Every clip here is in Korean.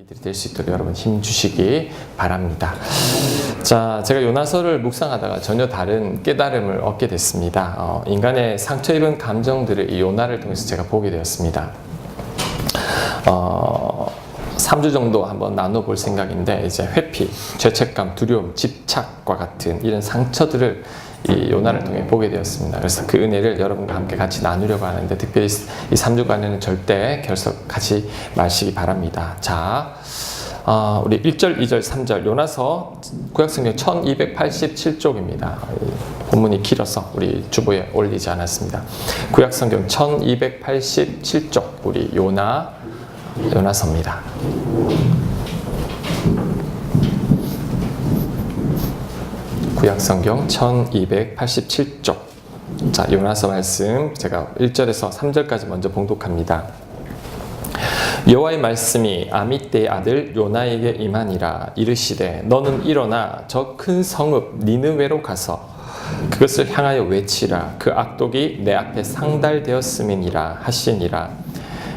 이들이 될 수 있도록 여러분 힘 주시기 바랍니다. 자, 제가 요나서를 묵상하다가 전혀 다른 깨달음을 얻게 됐습니다. 인간의 상처 입은 감정들을 이 요나를 통해서 제가 보게 되었습니다. 3주 정도 한번 나눠볼 생각인데, 이제 회피, 죄책감, 두려움, 집착과 같은 이런 상처들을 이 요나를 통해 보게 되었습니다. 그래서 그 은혜를 여러분과 함께 같이 나누려고 하는데, 특별히 이 3주간에는 절대 결석하지 마시기 바랍니다. 자, 우리 1절, 2절, 3절 요나서 구약성경 1287쪽입니다. 본문이 길어서 우리 주보에 올리지 않았습니다. 구약성경 1287쪽 우리 요나서입니다. 구약성경 1287쪽. 자, 요나서 말씀 제가 1절에서 3절까지 먼저 봉독합니다. 여호와의 말씀이 아미떼의 아들 요나에게 임하니라. 이르시되 너는 일어나 저 큰 성읍 니느웨로 가서 그것을 향하여 외치라. 그 악독이 내 앞에 상달되었음이니라 하시니라.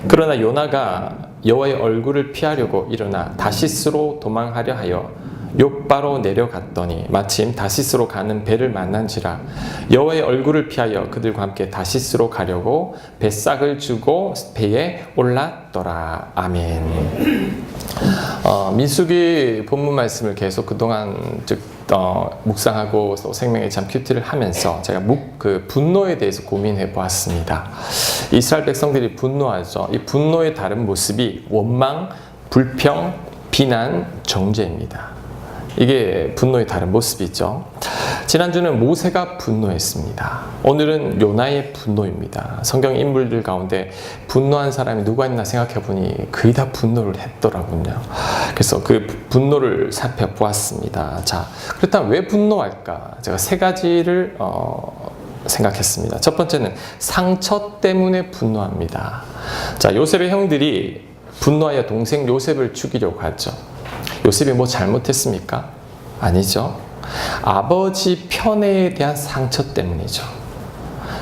그러나 요나가 여호와의 얼굴을 피하려고 일어나 다시스로 도망하려 하여 욥바로 내려갔더니 마침 다시스로 가는 배를 만난지라. 여호와의 얼굴을 피하여 그들과 함께 다시스로 가려고 뱃삭을 주고 배에 올랐더라. 아멘. 민수기 본문 말씀을 계속 그동안 묵상하고 또 생명의 참 큐티를 하면서 제가 분노에 대해서 고민해 보았습니다. 이스라엘 백성들이 분노하죠. 이 분노의 다른 모습이 원망, 불평, 비난, 정죄입니다. 이게 분노의 다른 모습이죠. 지난주는 모세가 분노했습니다. 오늘은 요나의 분노입니다. 성경 인물들 가운데 분노한 사람이 누가 있나 생각해 보니 거의 다 분노를 했더라고요. 그래서 그 분노를 살펴보았습니다. 자, 그렇다면 왜 분노할까? 제가 세 가지를 생각했습니다. 첫 번째는 상처 때문에 분노합니다. 자, 요셉의 형들이 분노하여 동생 요셉을 죽이려고 하죠. 요셉이 뭐 잘못했습니까? 아니죠. 아버지 편애에 대한 상처 때문이죠.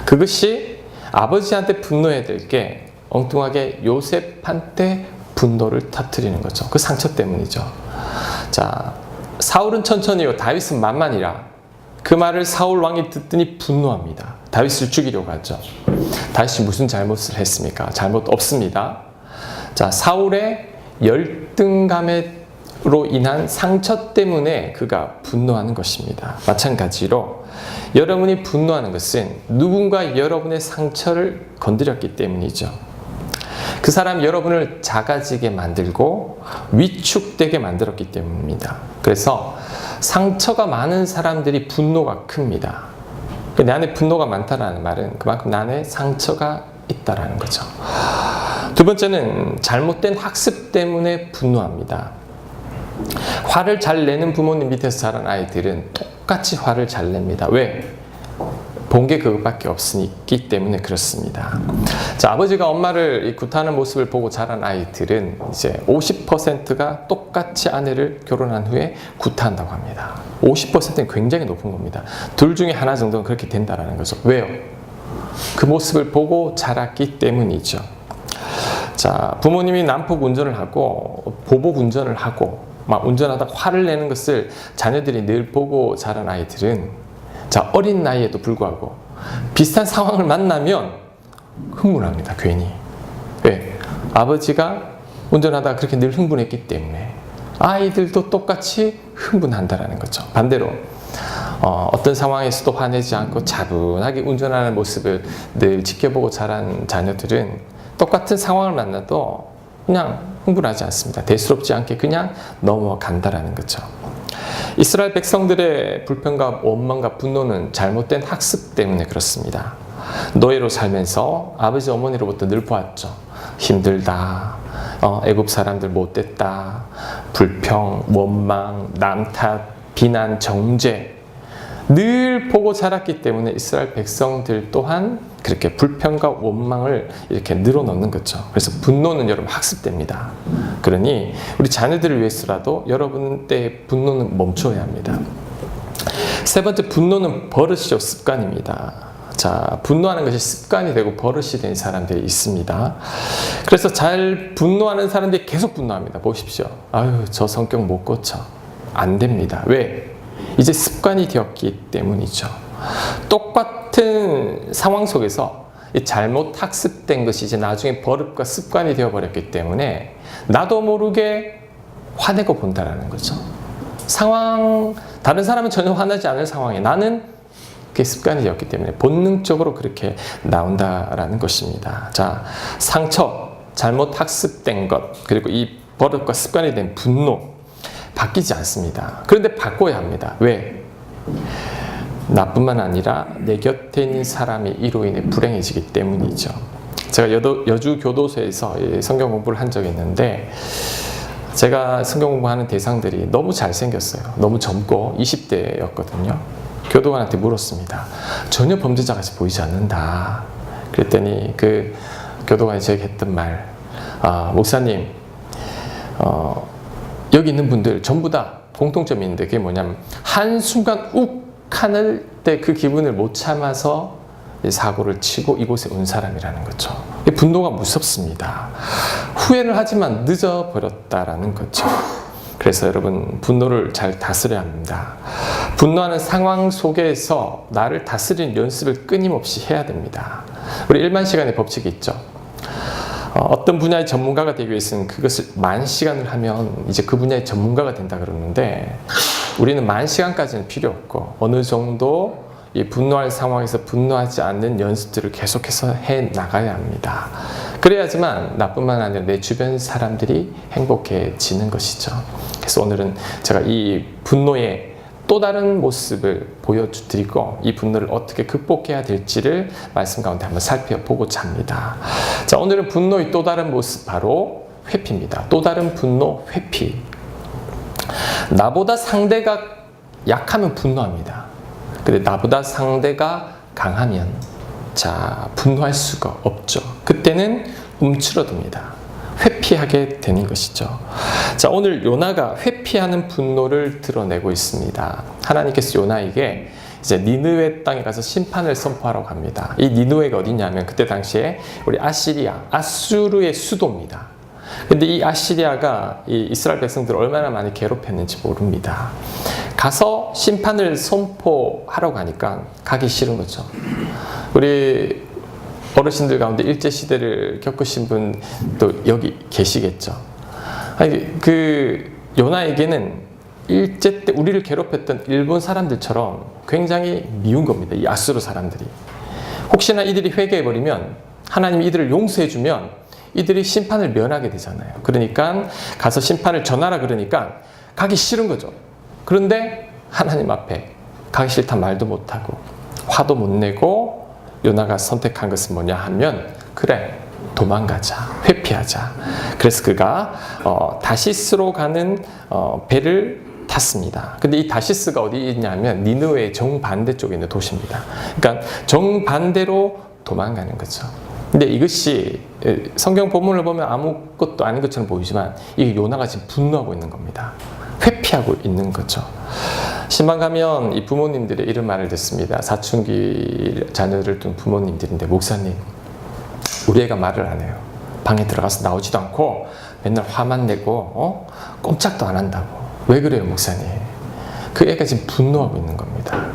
그것이 아버지한테 분노해야 될 게 엉뚱하게 요셉한테 분노를 터뜨리는 거죠. 그 상처 때문이죠. 자, 사울은 천천히요 다윗은 만만이라. 그 말을 사울 왕이 듣더니 분노합니다. 다윗을 죽이려고 하죠. 다윗이 무슨 잘못을 했습니까? 잘못 없습니다. 자, 사울의 열등감으로 인한 상처 때문에 그가 분노하는 것입니다. 마찬가지로 여러분이 분노하는 것은 누군가 여러분의 상처를 건드렸기 때문이죠. 그 사람 여러분을 작아지게 만들고 위축되게 만들었기 때문입니다. 그래서 상처가 많은 사람들이 분노가 큽니다. 내 안에 분노가 많다는 말은 그만큼 내 안에 상처가 있다는 거죠. 두 번째는 잘못된 학습 때문에 분노합니다. 화를 잘 내는 부모님 밑에서 자란 아이들은 똑같이 화를 잘 냅니다. 왜? 본 게 그것밖에 없기 때문에 그렇습니다. 자, 아버지가 엄마를 구타하는 모습을 보고 자란 아이들은 이제 50%가 똑같이 아내를 결혼한 후에 구타한다고 합니다. 50%는 굉장히 높은 겁니다. 둘 중에 하나 정도는 그렇게 된다는 거죠. 왜요? 그 모습을 보고 자랐기 때문이죠. 자, 부모님이 난폭 운전을 하고 보복 운전을 하고 막 운전하다 화를 내는 것을 자녀들이 늘 보고 자란 아이들은 자, 어린 나이에도 불구하고 비슷한 상황을 만나면 흥분합니다. 괜히. 왜? 아버지가 운전하다가 그렇게 늘 흥분했기 때문에 아이들도 똑같이 흥분한다는 거죠. 반대로 어떤 상황에서도 화내지 않고 차분하게 운전하는 모습을 늘 지켜보고 자란 자녀들은 똑같은 상황을 만나도 그냥 흥분하지 않습니다. 대수롭지 않게 그냥 넘어간다라는 거죠. 이스라엘 백성들의 불평과 원망과 분노는 잘못된 학습 때문에 그렇습니다. 노예로 살면서 아버지 어머니로부터 늘 보았죠. 힘들다, 애굽 사람들 못됐다, 불평, 원망, 남 탓, 비난, 정죄 늘 보고 자랐기 때문에 이스라엘 백성들 또한 그렇게 불평과 원망을 이렇게 늘어놓는 거죠. 그래서 분노는 여러분 학습됩니다. 그러니 우리 자녀들을 위해서라도 여러분의 분노는 멈춰야 합니다. 세 번째, 분노는 버릇이죠. 습관입니다. 자, 분노하는 것이 습관이 되고 버릇이 된 사람들이 있습니다. 그래서 잘 분노하는 사람들이 계속 분노합니다. 보십시오. 아유, 저 성격 못 고쳐. 안 됩니다. 왜? 이제 습관이 되었기 때문이죠. 똑같은 상황 속에서 잘못 학습된 것이 이제 나중에 버릇과 습관이 되어버렸기 때문에 나도 모르게 화내고 본다라는 거죠. 다른 사람은 전혀 화나지 않을 상황에 나는 그게 습관이 되었기 때문에 본능적으로 그렇게 나온다라는 것입니다. 자, 상처, 잘못 학습된 것, 그리고 이 버릇과 습관이 된 분노, 바뀌지 않습니다. 그런데 바꿔야 합니다. 왜? 나뿐만 아니라 내 곁에 있는 사람이 이로 인해 불행해지기 때문이죠. 제가 여주 교도소에서 성경 공부를 한 적이 있는데, 제가 성경 공부하는 대상들이 너무 잘생겼어요. 너무 젊고 20대였거든요. 교도관한테 물었습니다. 전혀 범죄자같이 보이지 않는다. 그랬더니 그 교도관이 제게 했던 말, 목사님, 여기 있는 분들 전부 다 공통점이 있는데 그게 뭐냐면 한순간 욱 하늘 때 그 기분을 못 참아서 사고를 치고 이곳에 온 사람이라는 거죠. 분노가 무섭습니다. 후회를 하지만 늦어버렸다라는 거죠. 그래서 여러분, 분노를 잘 다스려야 합니다. 분노하는 상황 속에서 나를 다스리는 연습을 끊임없이 해야 됩니다. 우리 일만 시간의 법칙이 있죠. 어떤 분야의 전문가가 되기 위해서는 그것을 10,000시간을 하면 이제 그 분야의 전문가가 된다 그러는데, 우리는 10,000시간까지는 필요 없고 어느 정도 이 분노할 상황에서 분노하지 않는 연습들을 계속해서 해 나가야 합니다. 그래야지만 나뿐만 아니라 내 주변 사람들이 행복해지는 것이죠. 그래서 오늘은 제가 이 분노의 또 다른 모습을 보여드리고 이 분노를 어떻게 극복해야 될지를 말씀 가운데 한번 살펴보고자 합니다. 자, 오늘은 분노의 또 다른 모습, 바로 회피입니다. 또 다른 분노, 회피. 나보다 상대가 약하면 분노합니다. 근데 나보다 상대가 강하면 분노할 수가 없죠. 그때는 움츠러듭니다. 회피하게 되는 것이죠. 자, 오늘 요나가 회피하는 분노를 드러내고 있습니다. 하나님께서 요나에게 이제 니느웨 땅에 가서 심판을 선포하라고 합니다. 이 니느웨가 어디냐면 그때 당시에 우리 아수르의 수도입니다. 근데 이 아시리아가 이 이스라엘 백성들을 얼마나 많이 괴롭혔는지 모릅니다. 가서 심판을 선포하라고 하니까 가기 싫은 거죠. 우리 어르신들 가운데 일제시대를 겪으신 분도 여기 계시겠죠. 아니, 그 요나에게는 일제 때 우리를 괴롭혔던 일본 사람들처럼 굉장히 미운 겁니다. 이 아수르 사람들이. 혹시나 이들이 회개해버리면, 하나님이 이들을 용서해주면 이들이 심판을 면하게 되잖아요. 그러니까 가서 심판을 전하라 그러니까 가기 싫은 거죠. 그런데 하나님 앞에 가기 싫단 말도 못하고 화도 못 내고 요나가 선택한 것은 뭐냐 하면, 그래, 도망가자, 회피하자. 그래서 그가 다시스로 가는 배를 탔습니다. 근데 이 다시스가 어디 있냐면 니느웨의 정반대 쪽에 있는 도시입니다. 그러니까 정반대로 도망가는 거죠. 근데 이것이 성경 본문을 보면 아무것도 아닌 것처럼 보이지만 이게 요나가 지금 분노하고 있는 겁니다. 회피하고 있는 거죠. 신방 가면 이 부모님들의 이런 말을 듣습니다. 사춘기 자녀를 둔 부모님들인데, 목사님, 우리 애가 말을 안 해요. 방에 들어가서 나오지도 않고 맨날 화만 내고 꼼짝도 안 한다고. 왜 그래요, 목사님? 그 애가 지금 분노하고 있는 겁니다.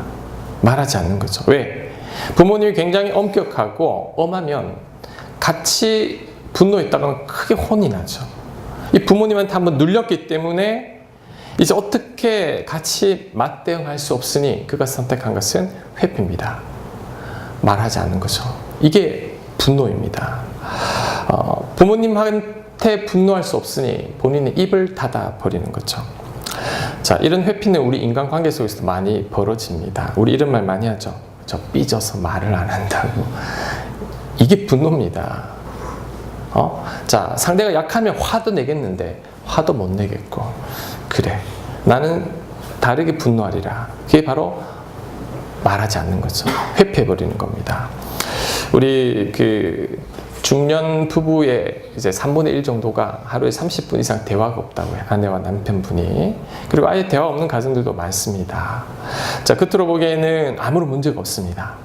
말하지 않는 거죠. 왜? 부모님이 굉장히 엄격하고 엄하면 같이 분노했다가는 크게 혼이 나죠. 이 부모님한테 한번 눌렸기 때문에 이제 어떻게 같이 맞대응할 수 없으니 그가 선택한 것은 회피입니다. 말하지 않는 거죠. 이게 분노입니다. 부모님한테 분노할 수 없으니 본인의 입을 닫아버리는 거죠. 자, 이런 회피는 우리 인간관계 속에서도 많이 벌어집니다. 우리 이런 말 많이 하죠. 저 삐져서 말을 안 한다고. 이게 분노입니다. 자, 상대가 약하면 화도 내겠는데 화도 못 내겠고, 그래, 나는 다르게 분노하리라. 그게 바로 말하지 않는 거죠. 회피해버리는 겁니다. 우리 그 중년 부부의 이제 3분의 1 정도가 하루에 30분 이상 대화가 없다고 해요. 아내와 남편분이. 그리고 아예 대화 없는 가정들도 많습니다. 자, 겉으로 보기에는 아무런 문제가 없습니다.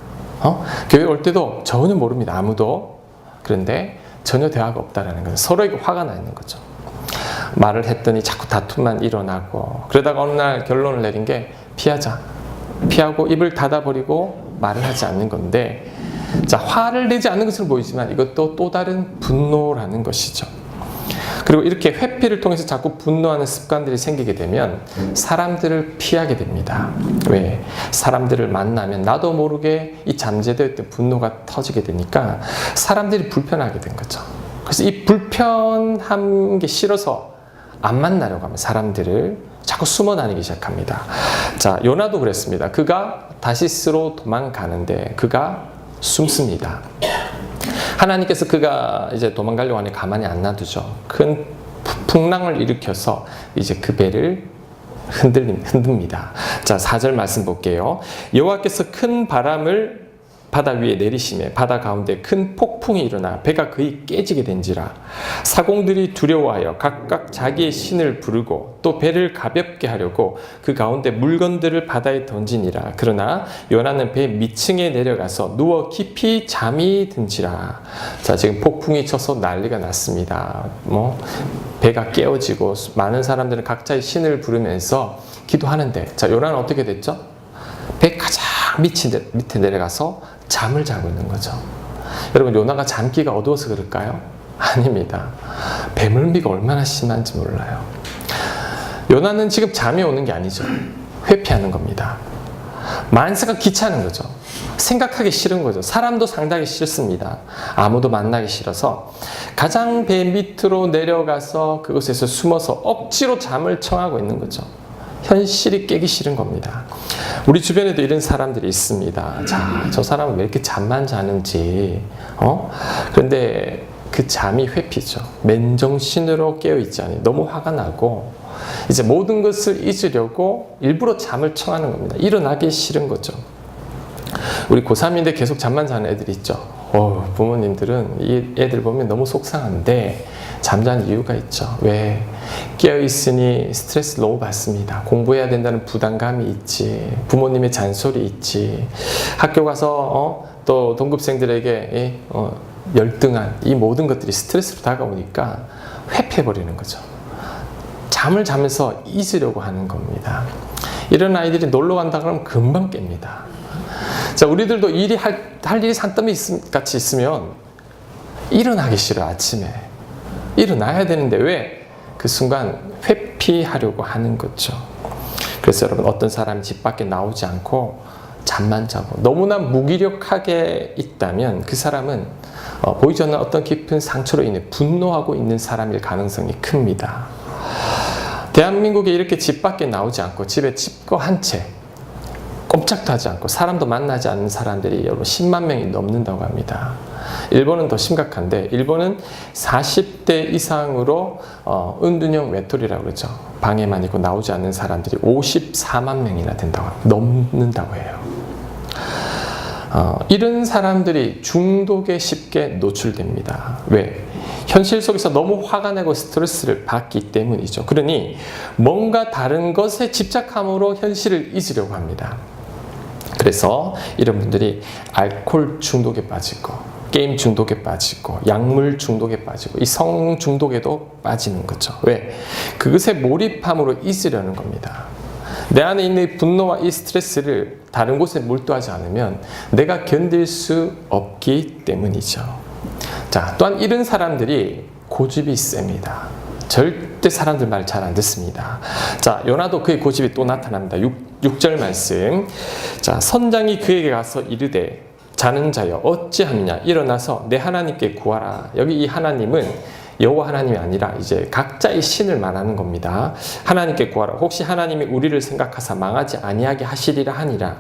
교회 올 때도 전혀 모릅니다. 아무도. 그런데 전혀 대화가 없다라는 거죠. 서로에게 화가 나 있는 거죠. 말을 했더니 자꾸 다툼만 일어나고, 그러다가 어느 날 결론을 내린 게 피하자. 피하고 입을 닫아버리고 말을 하지 않는 건데, 자, 화를 내지 않는 것으로 보이지만 이것도 또 다른 분노라는 것이죠. 그리고 이렇게 회피를 통해서 자꾸 분노하는 습관들이 생기게 되면 사람들을 피하게 됩니다. 왜? 사람들을 만나면 나도 모르게 이 잠재되어 있던 분노가 터지게 되니까 사람들이 불편하게 된 거죠. 그래서 이 불편한 게 싫어서 안 만나려고 하면 사람들을 자꾸 숨어 다니기 시작합니다. 자, 요나도 그랬습니다. 그가 다시스로 도망가는데 그가 숨습니다. 하나님께서 그가 이제 도망가려고 하니 가만히 안 놔두죠. 큰 풍랑을 일으켜서 이제 그 배를 흔듭니다. 자, 4절 말씀 볼게요. 여호와께서 큰 바람을 바다 위에 내리시매 바다 가운데 큰 폭풍이 일어나 배가 거의 깨지게 된지라. 사공들이 두려워하여 각각 자기의 신을 부르고 또 배를 가볍게 하려고 그 가운데 물건들을 바다에 던지니라. 그러나 요나는 배 밑층에 내려가서 누워 깊이 잠이 든지라. 자, 지금 폭풍이 쳐서 난리가 났습니다. 배가 깨어지고 많은 사람들은 각자의 신을 부르면서 기도하는데, 자, 요나는 어떻게 됐죠? 배 가장 밑에 내려가서 잠을 자고 있는 거죠. 여러분, 요나가 잠기가 어두워서 그럴까요? 아닙니다. 배멀미가 얼마나 심한지 몰라요. 요나는 지금 잠이 오는 게 아니죠. 회피하는 겁니다. 만사가 귀찮은 거죠. 생각하기 싫은 거죠. 사람도 상당히 싫습니다. 아무도 만나기 싫어서 가장 배 밑으로 내려가서 그곳에서 숨어서 억지로 잠을 청하고 있는 거죠. 현실이 깨기 싫은 겁니다. 우리 주변에도 이런 사람들이 있습니다. 자, 저 사람은 왜 이렇게 잠만 자는지, 그런데 그 잠이 회피죠. 맨정신으로 깨어있지 않아요. 너무 화가 나고 이제 모든 것을 잊으려고 일부러 잠을 청하는 겁니다. 일어나기 싫은 거죠. 우리 고3인데 계속 잠만 자는 애들이 있죠. 부모님들은 이 애들 보면 너무 속상한데 잠자는 이유가 있죠. 왜? 깨어있으니 스트레스 너무 받습니다. 공부해야 된다는 부담감이 있지. 부모님의 잔소리 있지. 학교 가서 또 동급생들에게 열등한 이 모든 것들이 스트레스로 다가오니까 회피해버리는 거죠. 잠을 자면서 잊으려고 하는 겁니다. 이런 아이들이 놀러 간다 그러면 금방 깹니다. 자, 우리들도 할 일이 산더미 같이 있으면 일어나기 싫어. 아침에 일어나야 되는데 왜? 그 순간 회피하려고 하는 거죠. 그래서 여러분, 어떤 사람이 집 밖에 나오지 않고 잠만 자고 너무나 무기력하게 있다면 그 사람은 보이지 않는 어떤 깊은 상처로 인해 분노하고 있는 사람일 가능성이 큽니다. 대한민국에 이렇게 집 밖에 나오지 않고 집에 칩거 한 채 꼼짝도 하지 않고 사람도 만나지 않는 사람들이 여러분 10만 명이 넘는다고 합니다. 일본은 더 심각한데, 일본은 40대 이상으로 은둔형 외톨이라고 그러죠. 방에만 있고 나오지 않는 사람들이 54만 명이나 된다고 합니다. 넘는다고 해요. 이런 사람들이 중독에 쉽게 노출됩니다. 왜? 현실 속에서 너무 화가 나고 스트레스를 받기 때문이죠. 그러니 뭔가 다른 것에 집착함으로 현실을 잊으려고 합니다. 그래서 이런 분들이 알코올 중독에 빠지고 게임 중독에 빠지고 약물 중독에 빠지고 이 성 중독에도 빠지는 거죠. 왜? 그것에 몰입함으로 잊으려는 겁니다. 내 안에 있는 이 분노와 이 스트레스를 다른 곳에 몰두하지 않으면 내가 견딜 수 없기 때문이죠. 자, 또한 이런 사람들이 고집이 셉니다. 절대 사람들 말 잘 안 듣습니다. 자, 요나도 그의 고집이 또 나타납니다. 6절 말씀. 자, 선장이 그에게 가서 이르되 자는 자여 어찌하느냐, 일어나서 내 하나님께 구하라. 여기 이 하나님은 여호와 하나님이 아니라 이제 각자의 신을 말하는 겁니다. 하나님께 구하라. 혹시 하나님이 우리를 생각하사 망하지 아니하게 하시리라 하니라.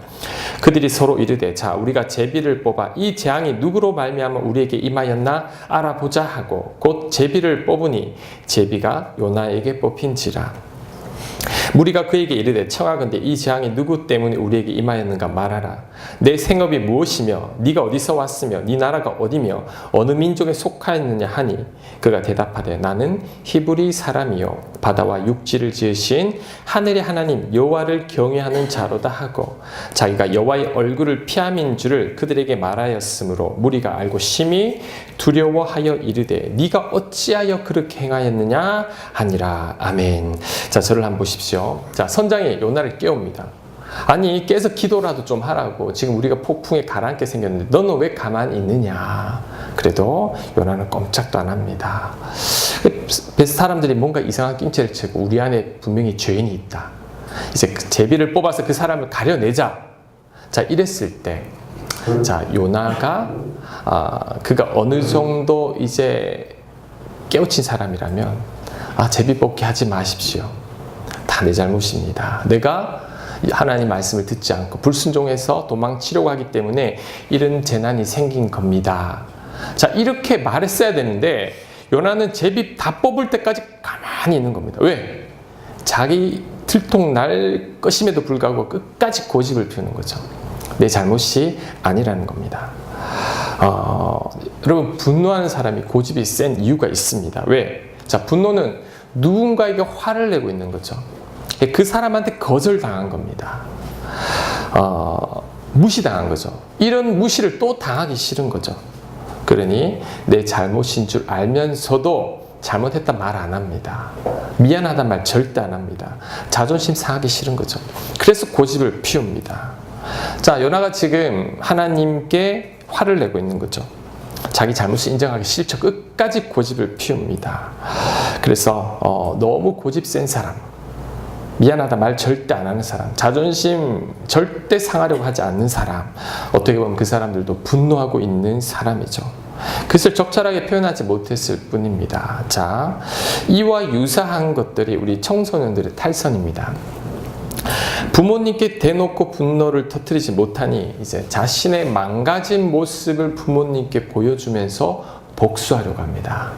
그들이 서로 이르되 자, 우리가 제비를 뽑아 이 재앙이 누구로 말미암아 우리에게 임하였나 알아보자 하고 곧 제비를 뽑으니 제비가 요나에게 뽑힌지라. 무리가 그에게 이르되 청하건대 이 재앙이 누구 때문에 우리에게 임하였는가 말하라. 내 생업이 무엇이며 네가 어디서 왔으며 네 나라가 어디며 어느 민족에 속하였느냐 하니 그가 대답하되 나는 히브리 사람이요 바다와 육지를 지으신 하늘의 하나님 여호와를 경외하는 자로다 하고 자기가 여호와의 얼굴을 피함인 줄을 그들에게 말하였으므로 무리가 알고 심히 두려워하여 이르되 네가 어찌하여 그렇게 행하였느냐 하니라. 아멘. 자, 저를 한번 보십시오. 자, 선장이 요나를 깨웁니다. 아니, 깨서 기도라도 좀 하라고. 지금 우리가 폭풍에 가라앉게 생겼는데 너는 왜 가만히 있느냐. 그래도 요나는 꼼짝도 안 합니다. 사람들이 뭔가 이상한 낌새를 채고 우리 안에 분명히 죄인이 있다. 이제 그 제비를 뽑아서 그 사람을 가려내자. 자, 이랬을 때, 자, 요나가 그가 어느 정도 이제 깨우친 사람이라면 제비 뽑기 하지 마십시오. 다 내 잘못입니다. 내가 하나님 말씀을 듣지 않고 불순종해서 도망치려고 하기 때문에 이런 재난이 생긴 겁니다. 자, 이렇게 말했어야 되는데 요나는 제비 다 뽑을 때까지 가만히 있는 겁니다. 왜? 자기 들통 날 것임에도 불구하고 끝까지 고집을 피우는 거죠. 내 잘못이 아니라는 겁니다. 여러분, 분노하는 사람이 고집이 센 이유가 있습니다. 왜? 자, 분노는 누군가에게 화를 내고 있는 거죠. 그 사람한테 거절당한 겁니다. 무시당한 거죠. 이런 무시를 또 당하기 싫은 거죠. 그러니 내 잘못인 줄 알면서도 잘못했다 말 안 합니다. 미안하다 말 절대 안 합니다. 자존심 상하기 싫은 거죠. 그래서 고집을 피웁니다. 자, 요나가 지금 하나님께 화를 내고 있는 거죠. 자기 잘못을 인정하기 싫죠. 끝까지 고집을 피웁니다. 그래서 너무 고집 센 사람, 미안하다 말 절대 안 하는 사람, 자존심 절대 상하려고 하지 않는 사람, 어떻게 보면 그 사람들도 분노하고 있는 사람이죠. 그것을 적절하게 표현하지 못했을 뿐입니다. 자, 이와 유사한 것들이 우리 청소년들의 탈선입니다. 부모님께 대놓고 분노를 터뜨리지 못하니 이제 자신의 망가진 모습을 부모님께 보여주면서 복수하려고 합니다.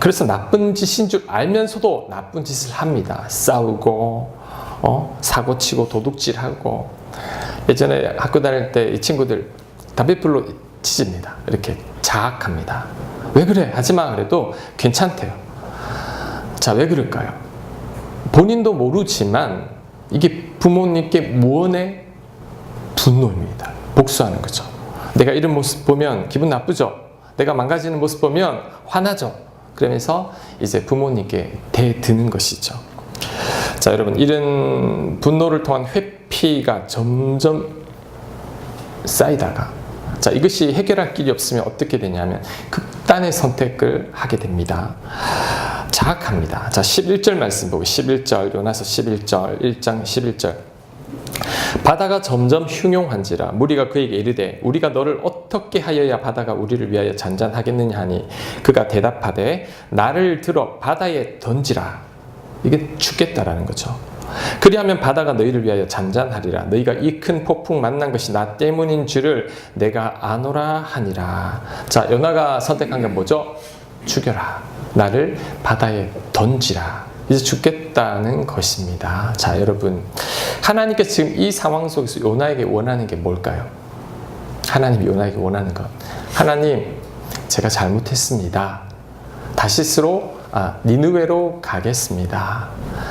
그래서 나쁜 짓인 줄 알면서도 나쁜 짓을 합니다. 싸우고, 사고치고 도둑질하고. 예전에 학교 다닐 때 이 친구들 담배불로 치집니다. 이렇게 자학합니다. 왜 그래? 하지마. 그래도 괜찮대요. 자, 왜 그럴까요? 본인도 모르지만 이게 부모님께 무언의 분노입니다. 복수하는 거죠. 내가 이런 모습 보면 기분 나쁘죠? 내가 망가지는 모습 보면 화나죠? 그러면서 이제 부모님께 대드는 것이죠. 자, 여러분, 이런 분노를 통한 회피가 점점 쌓이다가, 자, 이것이 해결할 길이 없으면 어떻게 되냐면 극단의 선택을 하게 됩니다. 자학합니다. 자, 11절 말씀 보고 11절, 요나서 11절, 1장 11절. 바다가 점점 흉용한지라 무리가 그에게 이르되 우리가 너를 어떻게 하여야 바다가 우리를 위하여 잔잔하겠느냐 하니 그가 대답하되 나를 들어 바다에 던지라. 이게 죽겠다라는 거죠. 그리하면 바다가 너희를 위하여 잔잔하리라. 너희가 이 큰 폭풍 만난 것이 나 때문인 줄을 내가 아노라 하니라. 자, 요나가 선택한 게 뭐죠? 죽여라. 나를 바다에 던지라. 이제 죽겠다는 것입니다. 자, 여러분, 하나님께서 지금 이 상황 속에서 요나에게 원하는 게 뭘까요? 하나님이 요나에게 원하는 것, 하나님, 제가 잘못했습니다. 다시스로 니느웨로 가겠습니다.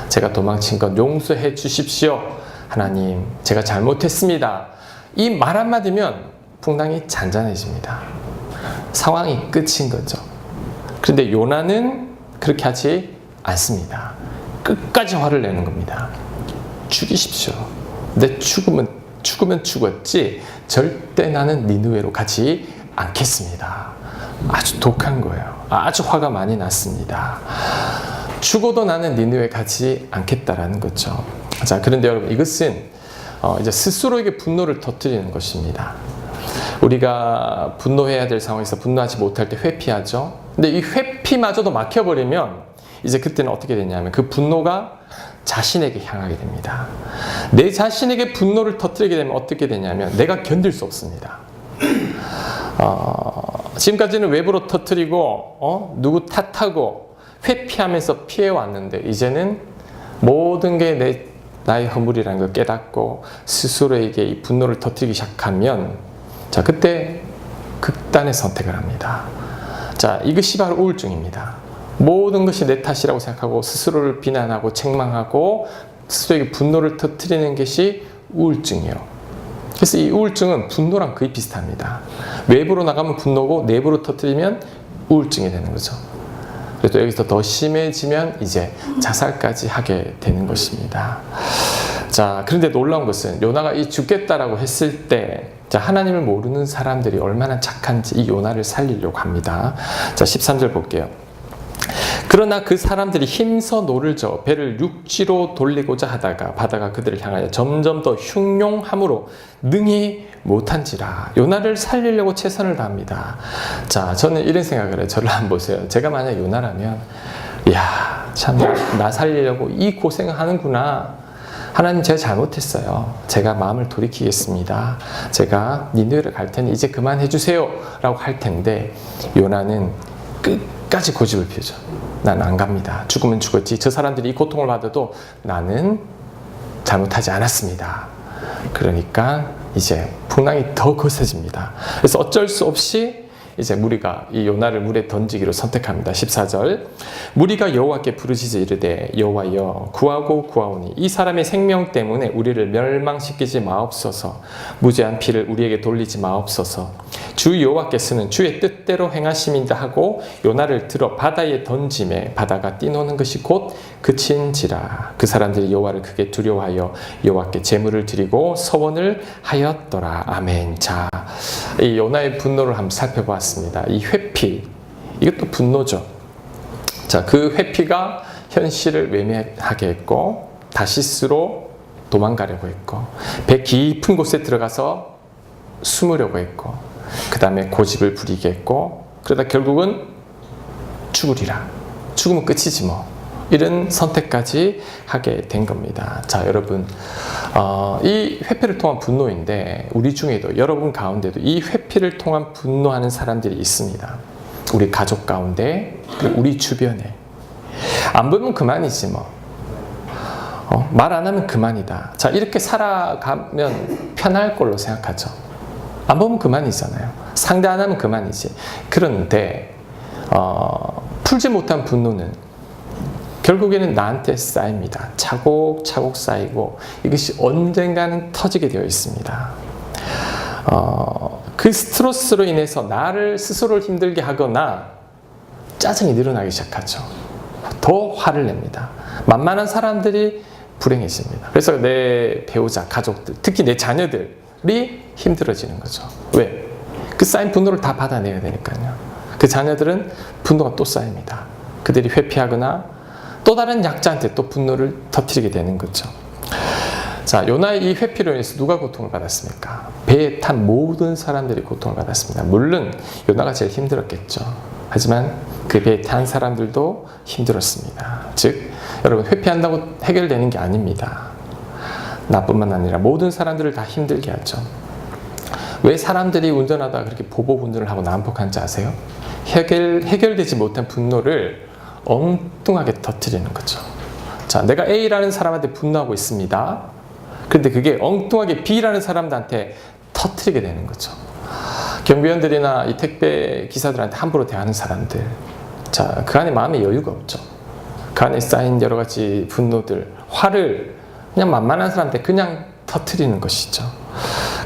제가 도망친 것 용서해 주십시오. 하나님, 제가 잘못했습니다. 이 말 한마디면 풍랑이 잔잔해집니다. 상황이 끝인 거죠. 그런데 요나는 그렇게 하지 않습니다. 끝까지 화를 내는 겁니다. 죽이십시오. 내 죽으면 죽었지 절대 나는 니느웨로 가지 않겠습니다. 아주 독한 거예요. 아주 화가 많이 났습니다. 죽어도 나는 니느웨 가지 않겠다라는 거죠. 자, 그런데 여러분, 이것은 이제 스스로에게 분노를 터뜨리는 것입니다. 우리가 분노해야 될 상황에서 분노하지 못할 때 회피하죠. 근데 이 회피마저도 막혀버리면 이제 그때는 어떻게 되냐면 그 분노가 자신에게 향하게 됩니다. 내 자신에게 분노를 터뜨리게 되면 어떻게 되냐면 내가 견딜 수 없습니다. 지금까지는 외부로 터뜨리고 누구 탓하고 회피하면서 피해왔는데 이제는 모든 게 나의 허물이라는 걸 깨닫고 스스로에게 이 분노를 터뜨리기 시작하면 자, 그때 극단의 선택을 합니다. 자, 이것이 바로 우울증입니다. 모든 것이 내 탓이라고 생각하고 스스로를 비난하고 책망하고 스스로에게 분노를 터뜨리는 것이 우울증이에요. 그래서 이 우울증은 분노랑 거의 비슷합니다. 외부로 나가면 분노고 내부로 터뜨리면 우울증이 되는 거죠. 그래서 여기서 더 심해지면 이제 자살까지 하게 되는 것입니다. 자, 그런데 놀라운 것은 요나가 이 죽겠다라고 했을 때 자, 하나님을 모르는 사람들이 얼마나 착한지 이 요나를 살리려고 합니다. 자, 13절 볼게요. 그러나 그 사람들이 힘써 노를 저어 배를 육지로 돌리고자 하다가 바다가 그들을 향하여 점점 더 흉용함으로 능히 못한지라. 요나를 살리려고 최선을 다합니다. 자, 저는 이런 생각을 해요. 저를 한번 보세요. 제가 만약 요나라면 이야, 참 나 살리려고 이 고생을 하는구나. 하나님, 제가 잘못했어요. 제가 마음을 돌이키겠습니다. 제가 니느웨를 갈 테니 이제 그만해 주세요 라고 할 텐데, 요나는 끝까지 고집을 피우죠. 난 안 갑니다. 죽으면 죽었지. 저 사람들이 이 고통을 받아도 나는 잘못하지 않았습니다. 그러니까 이제 풍랑이 더 거세집니다. 그래서 어쩔 수 없이 이제 무리가 이 요나를 물에 던지기로 선택합니다. 14절. 무리가 여호와께 부르짖어 이르되 여호와여 구하고 구하오니 이 사람의 생명 때문에 우리를 멸망시키지 마옵소서. 무죄한 피를 우리에게 돌리지 마옵소서. 주 여호와께서는 주의 뜻대로 행하심인다 하고 요나를 들어 바다에 던짐에 바다가 뛰노는 것이 곧 그친지라. 그 사람들이 여호와를 크게 두려워하여 여호와께 제물을 드리고 서원을 하였더라. 아멘. 자, 이 요나의 분노를 한번 살펴보았습니다. 이 회피, 이것도 분노죠. 자, 그 회피가 현실을 외면하게 했고 다시스로 도망가려고 했고 배 깊은 곳에 들어가서 숨으려고 했고 그 다음에 고집을 부리게 했고 그러다 결국은 죽으리라. 죽으면 끝이지 뭐. 이런 선택까지 하게 된 겁니다. 자, 여러분, 이 회피를 통한 분노인데 우리 중에도 여러분 가운데도 이 회피를 통한 분노하는 사람들이 있습니다. 우리 가족 가운데, 그리고 우리 주변에. 안 보면 그만이지 뭐. 말 안 하면 그만이다. 자, 이렇게 살아가면 편할 걸로 생각하죠. 안 보면 그만이잖아요. 상대 안 하면 그만이지. 그런데 풀지 못한 분노는 결국에는 나한테 쌓입니다. 차곡차곡 쌓이고 이것이 언젠가는 터지게 되어 있습니다. 그 스트레스로 인해서 나를 스스로를 힘들게 하거나 짜증이 늘어나기 시작하죠. 더 화를 냅니다. 만만한 사람들이 불행해집니다. 그래서 내 배우자, 가족들, 특히 내 자녀들이 힘들어지는 거죠. 왜? 그 쌓인 분노를 다 받아내야 되니까요. 그 자녀들은 분노가 또 쌓입니다. 그들이 회피하거나 또 다른 약자한테 또 분노를 터뜨리게 되는 거죠. 자, 요나의 이 회피로 인해서 누가 고통을 받았습니까? 배에 탄 모든 사람들이 고통을 받았습니다. 물론 요나가 제일 힘들었겠죠. 하지만 그 배에 탄 사람들도 힘들었습니다. 즉, 여러분, 회피한다고 해결되는 게 아닙니다. 나뿐만 아니라 모든 사람들을 다 힘들게 하죠. 왜 사람들이 운전하다가 그렇게 보복 운전을 하고 난폭한지 아세요? 해결되지 못한 분노를 엉뚱하게 터뜨리는 거죠. 자, 내가 A라는 사람한테 분노하고 있습니다. 그런데 그게 엉뚱하게 B라는 사람들한테 터뜨리게 되는 거죠. 경비원들이나 이 택배 기사들한테 함부로 대하는 사람들. 자, 그 안에 마음에 여유가 없죠. 그 안에 쌓인 여러 가지 분노들, 화를 그냥 만만한 사람한테 그냥 터뜨리는 것이죠.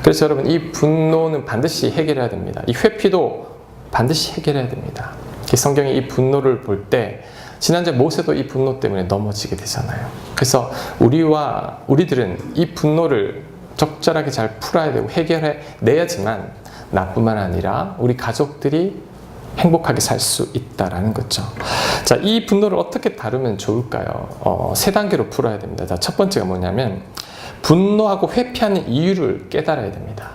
그래서 여러분, 이 분노는 반드시 해결해야 됩니다. 이 회피도 반드시 해결해야 됩니다. 성경에 이 분노를 볼 때 지난주에 모세도 이 분노 때문에 넘어지게 되잖아요. 그래서 우리들은 이 분노를 적절하게 잘 풀어야 되고 해결해 내야지만 나뿐만 아니라 우리 가족들이 행복하게 살 수 있다라는 거죠. 자, 이 분노를 어떻게 다루면 좋을까요? 세 단계로 풀어야 됩니다. 자, 첫 번째가 뭐냐면 분노하고 회피하는 이유를 깨달아야 됩니다.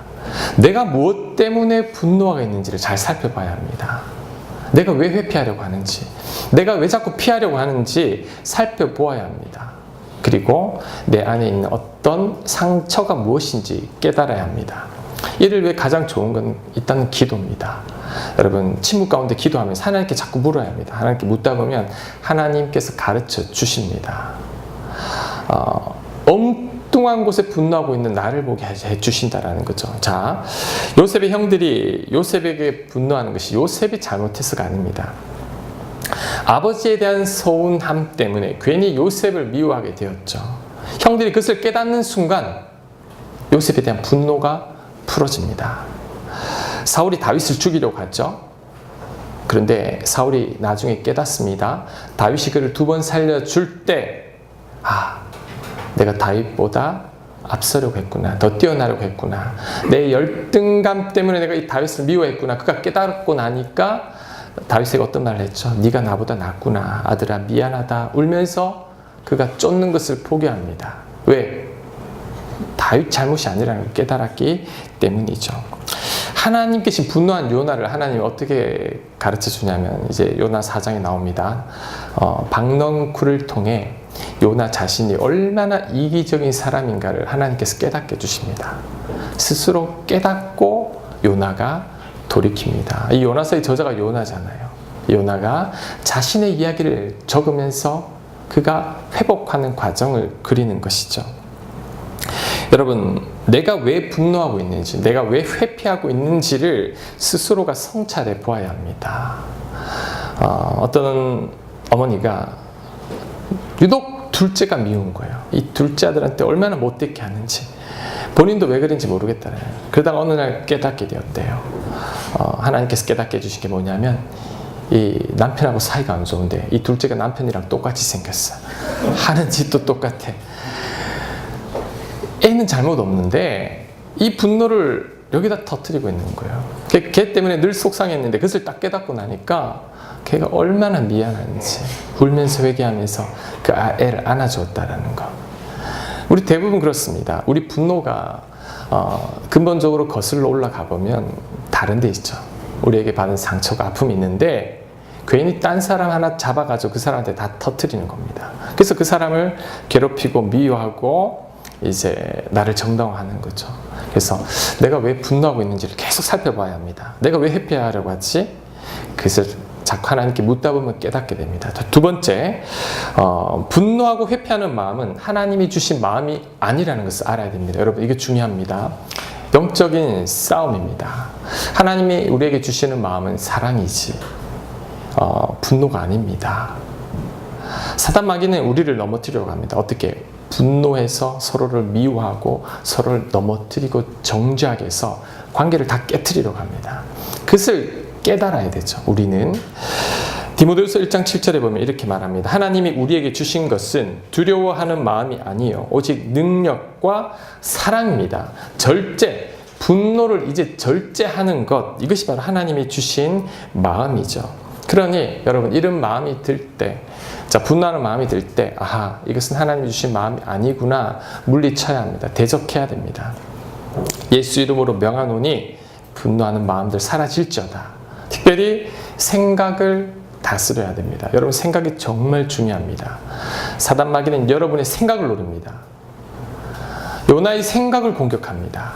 내가 무엇 때문에 분노가 있는지를 잘 살펴봐야 합니다. 내가 왜 회피하려고 하는지, 내가 왜 자꾸 피하려고 하는지 살펴보아야 합니다. 그리고 내 안에 있는 어떤 상처가 무엇인지 깨달아야 합니다. 이를 위해 가장 좋은 건 일단 기도입니다. 여러분, 침묵 가운데 기도하면서 하나님께 자꾸 물어야 합니다. 하나님께 묻다 보면 하나님께서 가르쳐 주십니다. 엉뚱한 곳에 분노하고 있는 나를 보게 해주신다라는 거죠. 자, 요셉의 형들이 요셉에게 분노하는 것이 요셉이 잘못해서가 아닙니다. 아버지에 대한 서운함 때문에 괜히 요셉을 미워하게 되었죠. 형들이 그것을 깨닫는 순간 요셉에 대한 분노가 풀어집니다. 사울이 다윗을 죽이려고 하죠. 그런데 사울이 나중에 깨닫습니다. 다윗이 그를 2번 살려줄 때 내가 다윗보다 앞서려고 했구나. 더 뛰어나려고 했구나. 내 열등감 때문에 내가 이 다윗을 미워했구나. 그가 깨닫고 나니까 다윗에게 어떤 말을 했죠? 네가 나보다 낫구나. 아들아 미안하다. 울면서 그가 쫓는 것을 포기합니다. 왜? 다윗 잘못이 아니라는 걸 깨달았기 때문이죠. 하나님께서 분노한 요나를 하나님이 어떻게 가르쳐 주냐면 이제 요나 4장에 나옵니다. 박넝쿨을 통해 요나 자신이 얼마나 이기적인 사람인가를 하나님께서 깨닫게 해주십니다. 스스로 깨닫고 요나가 돌이킵니다. 이 요나서의 저자가 요나잖아요. 요나가 자신의 이야기를 적으면서 그가 회복하는 과정을 그리는 것이죠. 여러분, 내가 왜 분노하고 있는지, 내가 왜 회피하고 있는지를 스스로가 성찰해 보아야 합니다. 어떤 어머니가 유독 둘째가 미운 거예요. 이 둘째 아들한테 얼마나 못되게 하는지, 본인도 왜 그런지 모르겠다는. 그러다가 어느 날 깨닫게 되었대요. 하나님께서 깨닫게 해주신 게 뭐냐면, 이 남편하고 사이가 안 좋은데 이 둘째가 남편이랑 똑같이 생겼어. 하는 짓도 똑같아. 애는 잘못 없는데 이 분노를 여기다 터뜨리고 있는 거예요. 걔 때문에 늘 속상했는데 그것을 딱 깨닫고 나니까 걔가 얼마나 미안한지 울면서 회개하면서 그 애를 안아줬다라는 거. 우리 대부분 그렇습니다. 우리 분노가 근본적으로 거슬러 올라가 보면 다른 데 있죠. 우리에게 받은 상처가 아픔이 있는데 괜히 딴 사람 하나 잡아가지고 그 사람한테 다 터뜨리는 겁니다. 그래서 그 사람을 괴롭히고 미워하고 이제 나를 정당화하는 거죠. 그래서 내가 왜 분노하고 있는지를 계속 살펴봐야 합니다. 내가 왜 회피하려고 하지? 그것을 자꾸 하나님께 묻다 보면 깨닫게 됩니다. 두 번째, 분노하고 회피하는 마음은 하나님이 주신 마음이 아니라는 것을 알아야 됩니다. 여러분, 이게 중요합니다. 영적인 싸움입니다. 하나님이 우리에게 주시는 마음은 사랑이지 분노가 아닙니다. 사단 마귀는 우리를 넘어뜨리려고 합니다. 어떻게? 분노해서 서로를 미워하고 서로를 넘어뜨리고 정죄하게 해서 관계를 다 깨트리려고 합니다. 그것을 깨달아야 되죠. 우리는 디모데후서 1장 7절에 보면 이렇게 말합니다. 하나님이 우리에게 주신 것은 두려워하는 마음이 아니요 오직 능력과 사랑입니다. 절제, 분노를 이제 절제하는 것, 이것이 바로 하나님이 주신 마음이죠. 그러니 여러분, 이런 마음이 들 때, 분노하는 마음이 들 때, 이것은 하나님이 주신 마음이 아니구나 물리쳐야 합니다. 대적해야 됩니다. 예수 이름으로 명하노니 분노하는 마음들 사라질지어다. 특별히 생각을 다스려야 됩니다. 여러분, 생각이 정말 중요합니다. 사단 마귀는 여러분의 생각을 노립니다. 요나의 생각을 공격합니다.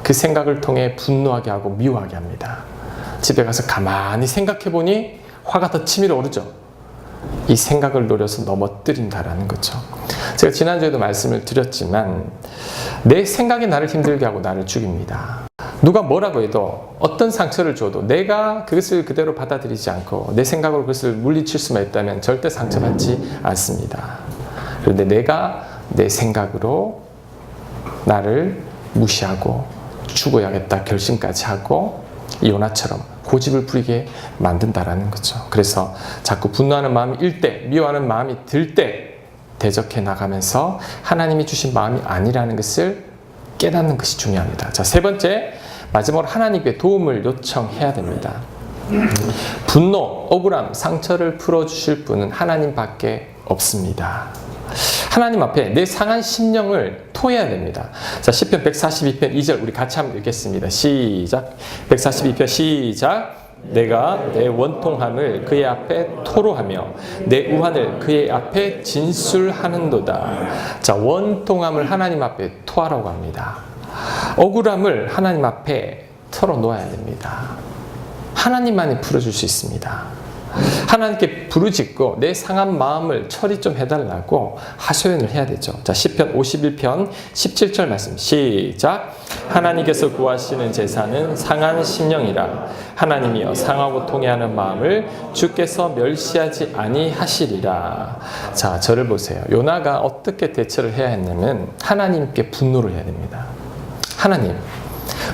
그 생각을 통해 분노하게 하고 미워하게 합니다. 집에 가서 가만히 생각해보니 화가 더 치밀어 오르죠. 이 생각을 노려서 넘어뜨린다라는 거죠. 제가 지난주에도 말씀을 드렸지만 내 생각이 나를 힘들게 하고 나를 죽입니다. 누가 뭐라고 해도 어떤 상처를 줘도 내가 그것을 그대로 받아들이지 않고 내 생각으로 그것을 물리칠 수만 있다면 절대 상처받지 않습니다. 그런데 내가 내 생각으로 나를 무시하고 죽어야겠다 결심까지 하고 요나처럼 고집을 부리게 만든다라는 거죠. 그래서 자꾸 분노하는 마음이 일 때, 미워하는 마음이 들 때 대적해 나가면서 하나님이 주신 마음이 아니라는 것을 깨닫는 것이 중요합니다. 자, 세 번째, 마지막으로 하나님께 도움을 요청해야 됩니다. 분노, 억울함, 상처를 풀어주실 분은 하나님밖에 없습니다. 하나님 앞에 내 상한 심령을 토해야 됩니다. 자, 시편 142편 2절 우리 같이 한번 읽겠습니다. 시작. 142편 시작. 내가 내 원통함을 그의 앞에 토로하며 내 우환을 그의 앞에 진술하는도다. 자, 원통함을 하나님 앞에 토하라고 합니다. 억울함을 하나님 앞에 털어놓아야 됩니다. 하나님만이 풀어줄 수 있습니다. 하나님께 부르짖고 내 상한 마음을 처리 좀 해달라고 하소연을 해야 되죠. 자, 시편 51편 17절 말씀 시작. 하나님께서 구하시는 제사는 상한 심령이라. 하나님이여 상하고 통회하는 마음을 주께서 멸시하지 아니하시리라. 자, 저를 보세요. 요나가 어떻게 대처를 해야 했냐면 하나님께 분노를 해야 됩니다. 하나님,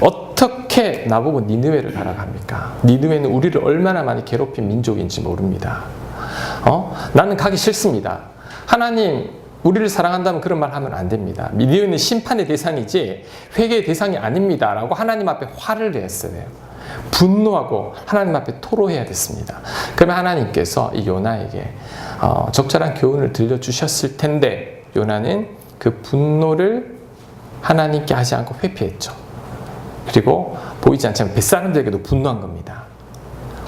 어떻게 나보고 니느웨를 가라고 합니까? 니느웨는 우리를 얼마나 많이 괴롭힌 민족인지 모릅니다. 나는 가기 싫습니다. 하나님, 우리를 사랑한다면 그런 말 하면 안 됩니다. 니느웨는 심판의 대상이지 회개의 대상이 아닙니다. 라고 하나님 앞에 화를 냈어요. 분노하고 하나님 앞에 토로해야 됐습니다. 그러면 하나님께서 이 요나에게 적절한 교훈을 들려주셨을 텐데 요나는 그 분노를 하나님께 하지 않고 회피했죠. 그리고 보이지 않지만 뱃사람들에게도 분노한 겁니다.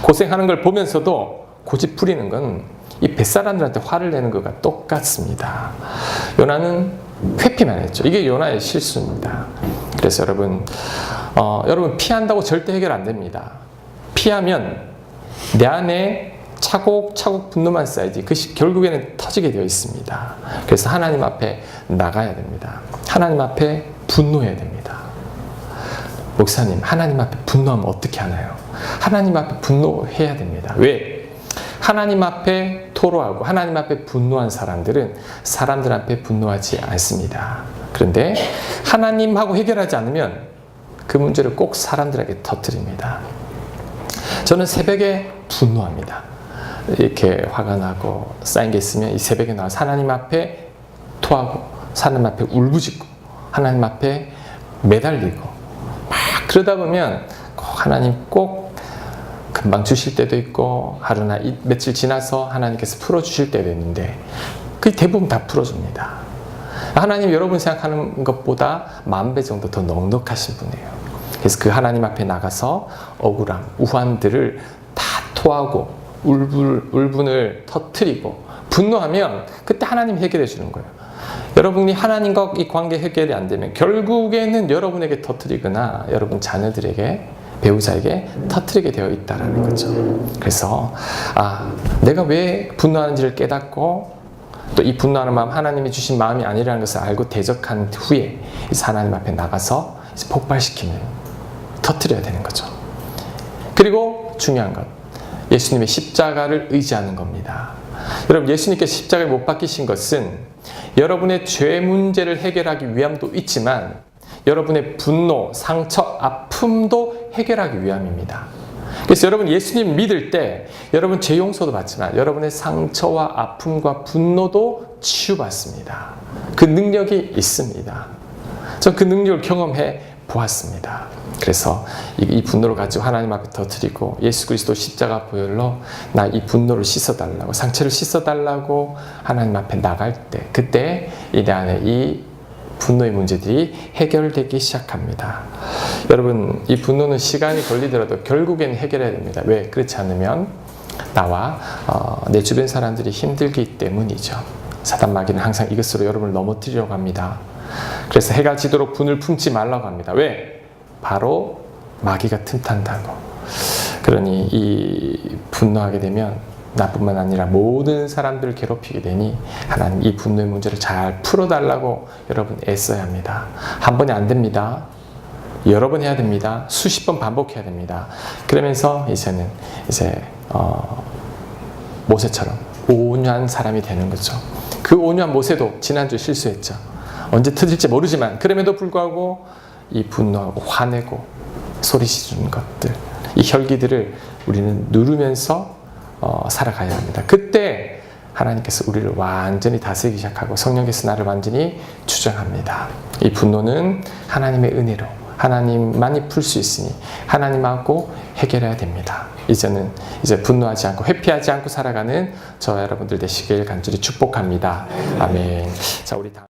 고생하는 걸 보면서도 고집 부리는 건 이 뱃사람들한테 화를 내는 것과 똑같습니다. 요나는 회피만 했죠. 이게 요나의 실수입니다. 그래서 여러분 피한다고 절대 해결 안 됩니다. 피하면 내 안에 차곡차곡 분노만 쌓이지 그것이 결국에는 터지게 되어 있습니다. 그래서 하나님 앞에 나가야 됩니다. 하나님 앞에 분노해야 됩니다. 목사님, 하나님 앞에 분노하면 어떻게 하나요? 하나님 앞에 분노해야 됩니다. 왜? 하나님 앞에 토로하고 하나님 앞에 분노한 사람들은 사람들 앞에 분노하지 않습니다. 그런데 하나님하고 해결하지 않으면 그 문제를 꼭 사람들에게 터뜨립니다. 저는 새벽에 분노합니다. 이렇게 화가 나고 쌓인 게 있으면 이 새벽에 나와서 하나님 앞에 토하고 하나님 앞에 울부짖고 하나님 앞에 매달리고 막 그러다 보면 하나님 꼭 금방 주실 때도 있고 하루나 며칠 지나서 하나님께서 풀어주실 때도 있는데 그 대부분 다 풀어줍니다. 하나님 여러분 생각하는 것보다 10,000배 정도 더 넉넉하신 분이에요. 그래서 그 하나님 앞에 나가서 억울함, 우환들을 다 토하고 울분을 터뜨리고 분노하면 그때 하나님 해결해 주는 거예요. 여러분이 하나님과 이 관계 해결이 안 되면 결국에는 여러분에게 터뜨리거나 여러분 자녀들에게 배우자에게 터뜨리게 되어 있다는 거죠. 그래서 내가 왜 분노하는지를 깨닫고 또 이 분노하는 마음 하나님이 주신 마음이 아니라는 것을 알고 대적한 후에 하나님 앞에 나가서 폭발시키면 터뜨려야 되는 거죠. 그리고 중요한 것, 예수님의 십자가를 의지하는 겁니다. 여러분, 예수님께서 십자가를 못 박히신 것은 여러분의 죄 문제를 해결하기 위함도 있지만 여러분의 분노, 상처, 아픔도 해결하기 위함입니다. 그래서 여러분 예수님 믿을 때 여러분 죄 용서도 받지만 여러분의 상처와 아픔과 분노도 치유받습니다. 그 능력이 있습니다. 전 그 능력을 경험해 보았습니다. 그래서 이 분노를 가지고 하나님 앞에 터뜨리고 예수 그리스도 십자가 보혈로 나 이 분노를 씻어달라고 상처를 씻어달라고 하나님 앞에 나갈 때 그때 내 안에 이 분노의 문제들이 해결되기 시작합니다. 여러분 이 분노는 시간이 걸리더라도 결국에는 해결해야 됩니다. 왜? 그렇지 않으면 나와 내 주변 사람들이 힘들기 때문이죠. 사단 마귀는 항상 이것으로 여러분을 넘어뜨리려고 합니다. 그래서 해가 지도록 분을 품지 말라고 합니다. 왜? 바로 마귀가 틈탄다고. 그러니 이 분노하게 되면 나뿐만 아니라 모든 사람들을 괴롭히게 되니 하나님 이 분노의 문제를 잘 풀어달라고 여러분 애써야 합니다. 한 번이 안 됩니다. 여러 번 해야 됩니다. 수십 번 반복해야 됩니다. 그러면서 이제는 모세처럼 온유한 사람이 되는 거죠. 그 온유한 모세도 지난주 실수했죠. 언제 터질지 모르지만 그럼에도 불구하고 이 분노하고 화내고 소리 지르는 것들, 이 혈기들을 우리는 누르면서 살아가야 합니다. 그때 하나님께서 우리를 완전히 다스리기 시작하고 성령께서 나를 완전히 주장합니다. 이 분노는 하나님의 은혜로 하나님만이 풀 수 있으니 하나님하고 해결해야 됩니다. 이제는 분노하지 않고 회피하지 않고 살아가는 저와 여러분들 되시길 간절히 축복합니다. 아멘. 자, 우리